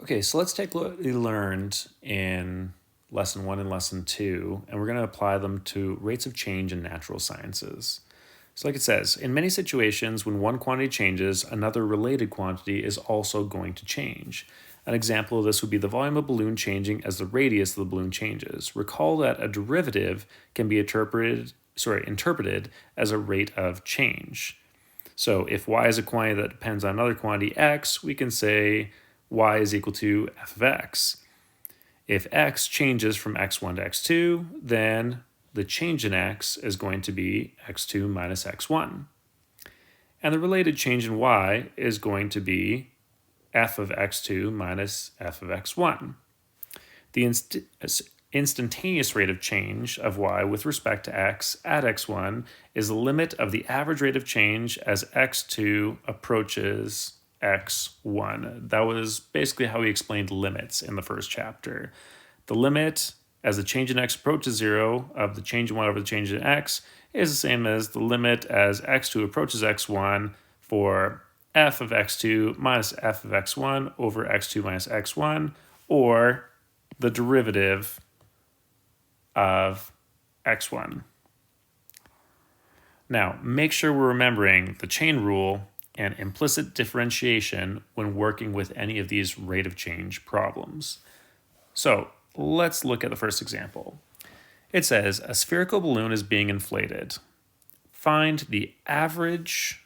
Okay, so let's take what we learned in lesson 1 and lesson 2, and we're going to apply them to rates of change in natural sciences. So like it says, in many situations, when one quantity changes, another related quantity is also going to change. An example of this would be the volume of a balloon changing as the radius of the balloon changes. Recall that a derivative can be interpreted as a rate of change. So if y is a quantity that depends on another quantity x, we can say y is equal to f of x. If x changes from x1 to x2, then the change in x is going to be x2 minus x1. And the related change in y is going to be f of x2 minus f of x1. The instantaneous rate of change of y with respect to x at x1 is the limit of the average rate of change as x2 approaches x1. That was basically how we explained limits in the first chapter. The limit as the change in x approaches 0 of the change in y over the change in x is the same as the limit as x2 approaches x1 for f of x2 minus f of x1 over x2 minus x1, or the derivative of x1. Now, make sure we're remembering the chain rule and implicit differentiation when working with any of these rate of change problems. So let's look at the first example. It says a spherical balloon is being inflated. Find the rate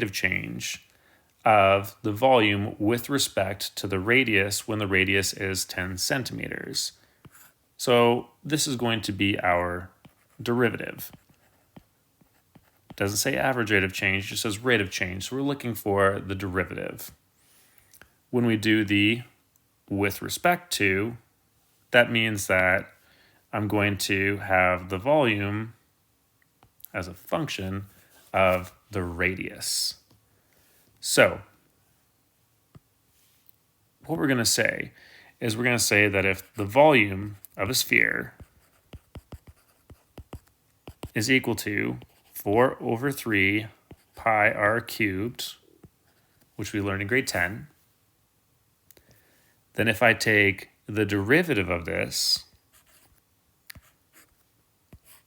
of change of the volume with respect to the radius when the radius is 10 centimeters. So this is going to be our derivative. Doesn't say average rate of change, just says rate of change. So we're looking for the derivative. When we do the with respect to, that means that I'm going to have the volume as a function of the radius. So what we're going to say is we're going to say that if the volume of a sphere is equal to 4 over 3 pi r cubed, which we learned in grade 10, then if I take the derivative of this,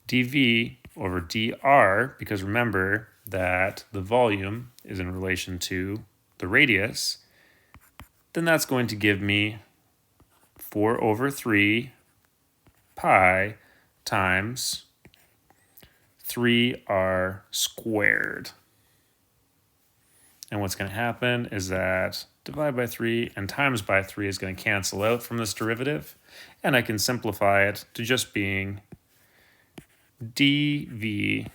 dv over dr, because remember that the volume is in relation to the radius, then that's going to give me 4 over 3 pi times 3r squared. And what's going to happen is that divide by 3 and times by 3 is going to cancel out from this derivative, and I can simplify it to just being dv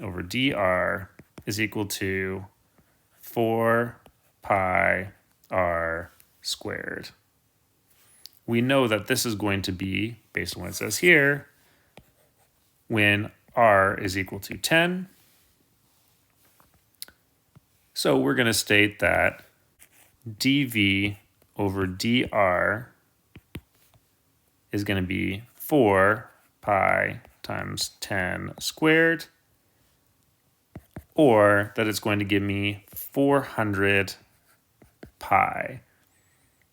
over dr is equal to 4 pi r squared. We know that this is going to be, based on what it says here, when r is equal to 10. So we're going to state that dv over dr is going to be 4 pi times 10 squared, or that it's going to give me 400 pi.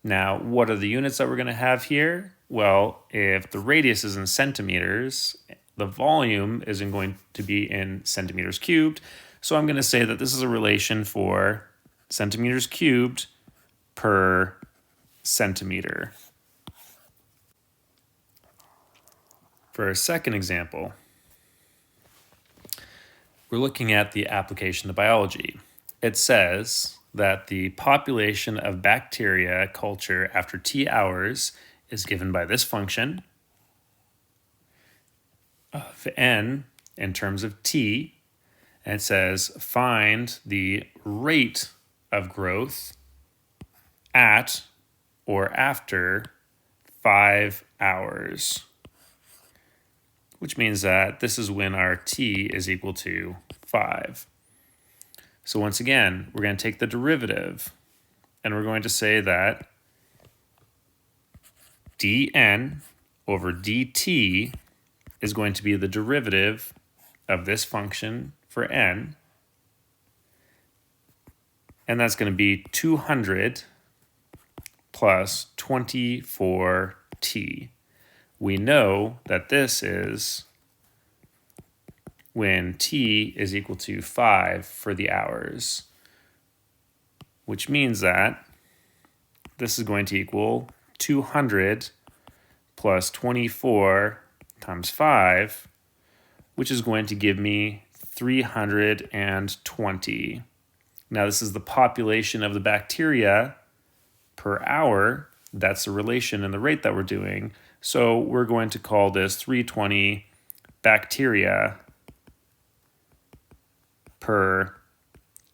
Now, what are the units that we're going to have here? Well, if the radius is in centimeters, the volume isn't going to be in centimeters cubed. So I'm going to say that this is a relation for centimeters cubed per centimeter. For our second example, we're looking at the application to biology. It says that the population of bacteria culture after T hours is given by this function of n in terms of T, and it says find the rate of growth at or after 5 hours, which means that this is when our T is equal to 5. So once again, we're going to take the derivative, and we're going to say that dn over dt is going to be the derivative of this function for n, and that's going to be 200 plus 24t. We know that this is when t is equal to 5 for the hours, which means that this is going to equal 200 plus 24 times 5, which is going to give me 320. Now, this is the population of the bacteria per hour. That's the relation and the rate that we're doing. So we're going to call this 320 bacteria per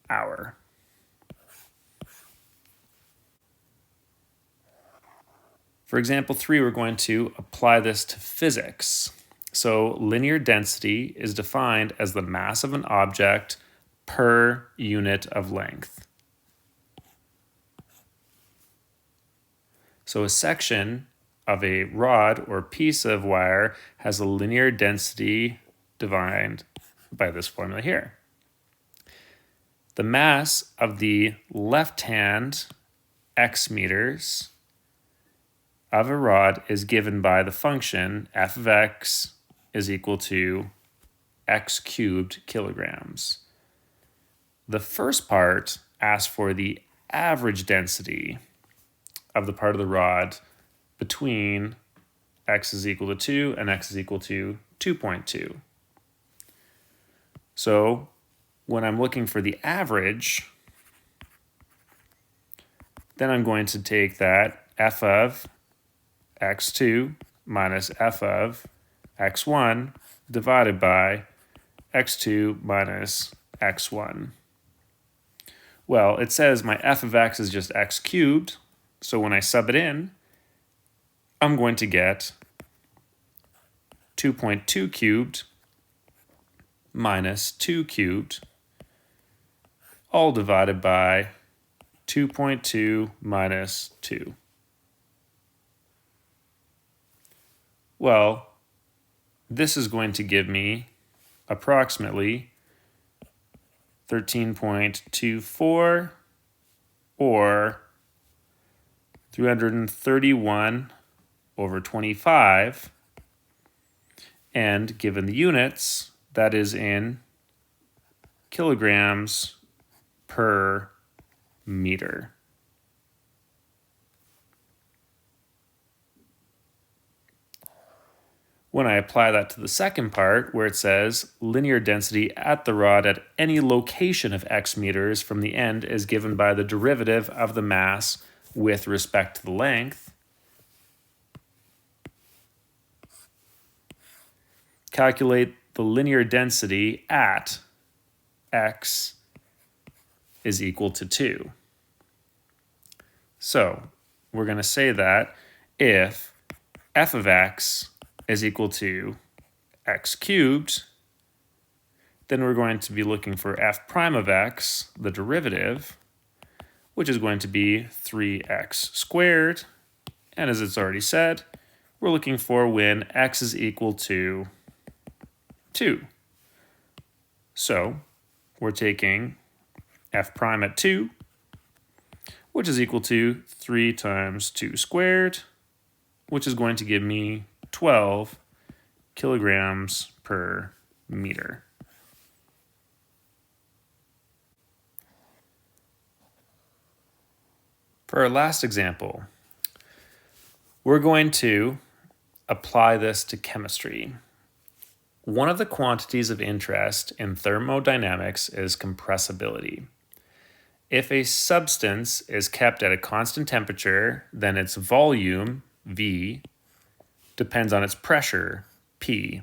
hour. For example 3, we're going to apply this to physics. So linear density is defined as the mass of an object per unit of length. So a section of a rod or piece of wire has a linear density defined by this formula here. The mass of the left-hand x meters of a rod is given by the function f of x is equal to x cubed kilograms. The first part asks for the average density of the part of the rod between x is equal to 2 and x is equal to 2.2. So when I'm looking for the average, then I'm going to take that f of x2 minus f of x1 divided by x2 minus x1. Well, it says my f of x is just x cubed, so when I sub it in, I'm going to get 2.2 cubed minus 2 cubed, all divided by 2.2 minus 2. Well, this is going to give me approximately 13.24 or 331 over 25. And given the units, that is in kilograms per meter. When I apply that to the second part, where it says linear density at the rod at any location of x meters from the end is given by the derivative of the mass with respect to the length, calculate the linear density at x is equal to 2. So we're going to say that if f of x is equal to x cubed, then we're going to be looking for f prime of x, the derivative, which is going to be 3x squared. And as it's already said, we're looking for when x is equal to 2. So we're taking f prime at 2, which is equal to 3 times 2 squared, which is going to give me 12 kilograms per meter. For our last example, we're going to apply this to chemistry. One of the quantities of interest in thermodynamics is compressibility. If a substance is kept at a constant temperature, then its volume, V, depends on its pressure, P.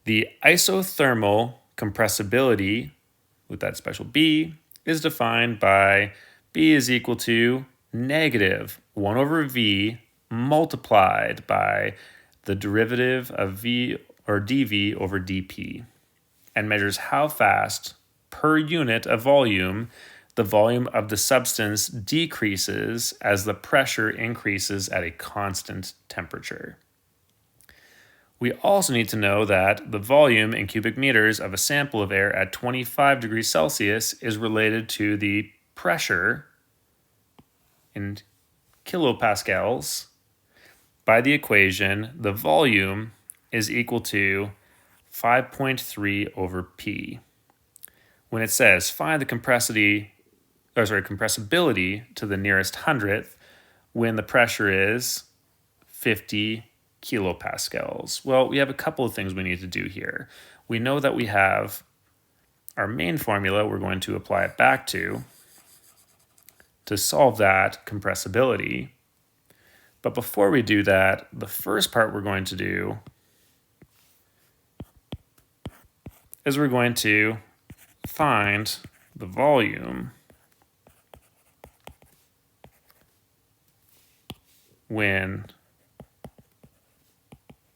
The isothermal compressibility, with that special B, is defined by B is equal to negative 1 over V multiplied by the derivative of V or dV over dP, and measures how fast per unit of volume the volume of the substance decreases as the pressure increases at a constant temperature. We also need to know that the volume in cubic meters of a sample of air at 25 degrees Celsius is related to the pressure in kilopascals, by the equation, the volume is equal to 5.3 over P. When it says find the compressibility to the nearest hundredth when the pressure is 50 kilopascals. Well, we have a couple of things we need to do here. We know that we have our main formula we're going to apply it back to solve that compressibility. But before we do that, the first part we're going to do is we're going to find the volume when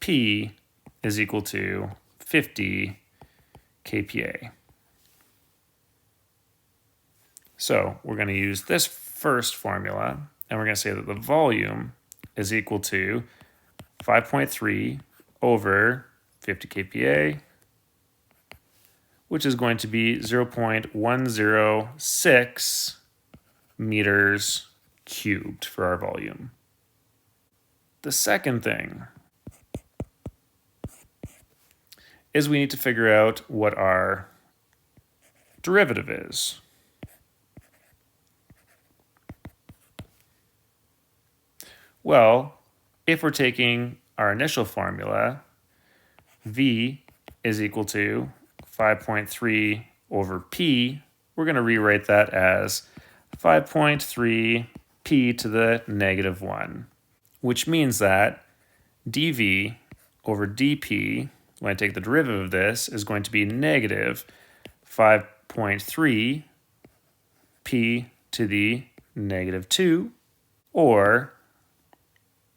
P is equal to 50 kPa. So we're going to use this first formula, and we're going to say that the volume is equal to 5.3 over 50 kPa, which is going to be 0.106 meters cubed for our volume. The second thing is we need to figure out what our derivative is. Well, if we're taking our initial formula, V is equal to 5.3 over P, we're going to rewrite that as 5.3 P to the negative 1, which means that dV over dP, when I take the derivative of this, is going to be negative 5.3 P to the negative 2, or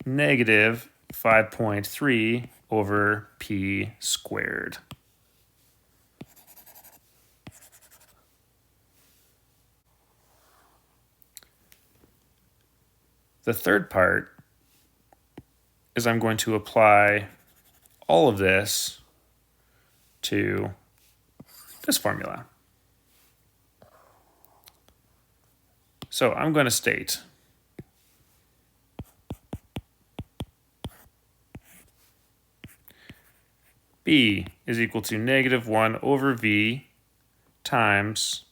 negative 5.3 over P squared. The third part is I'm going to apply all of this to this formula. So I'm going to state B is equal to negative 1 over V times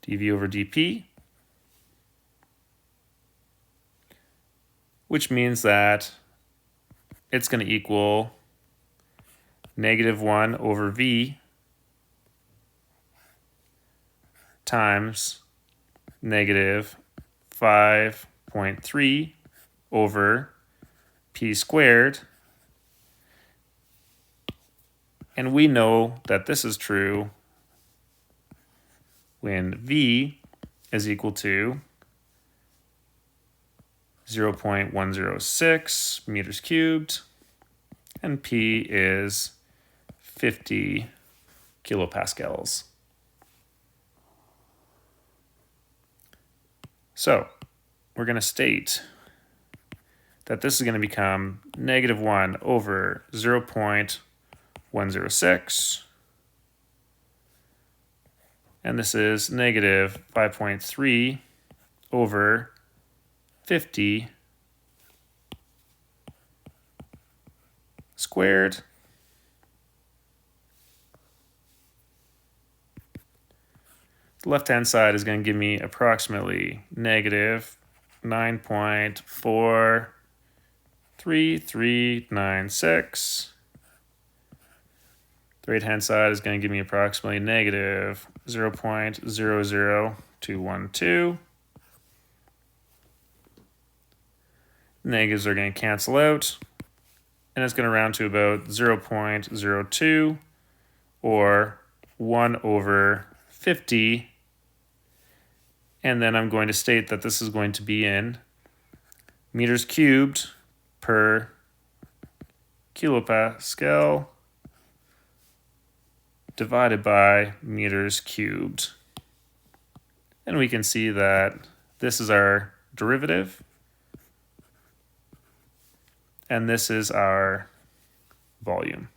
dV over dP, which means that it's going to equal negative 1 over V times negative 5.3 over P squared. And we know that this is true when V is equal to 0.106 meters cubed, and P is 50 kilopascals. So we're going to state that this is going to become negative 1 over 0.106, and this is negative 5.3 over 50 squared the left-hand side is going to give me approximately negative 9.43396. The right-hand side is going to give me approximately negative 0.00212. Negatives are going to cancel out, and it's going to round to about 0.02, or 1 over 50. And then I'm going to state that this is going to be in meters cubed per kilopascal divided by meters cubed. And we can see that this is our derivative, and this is our volume.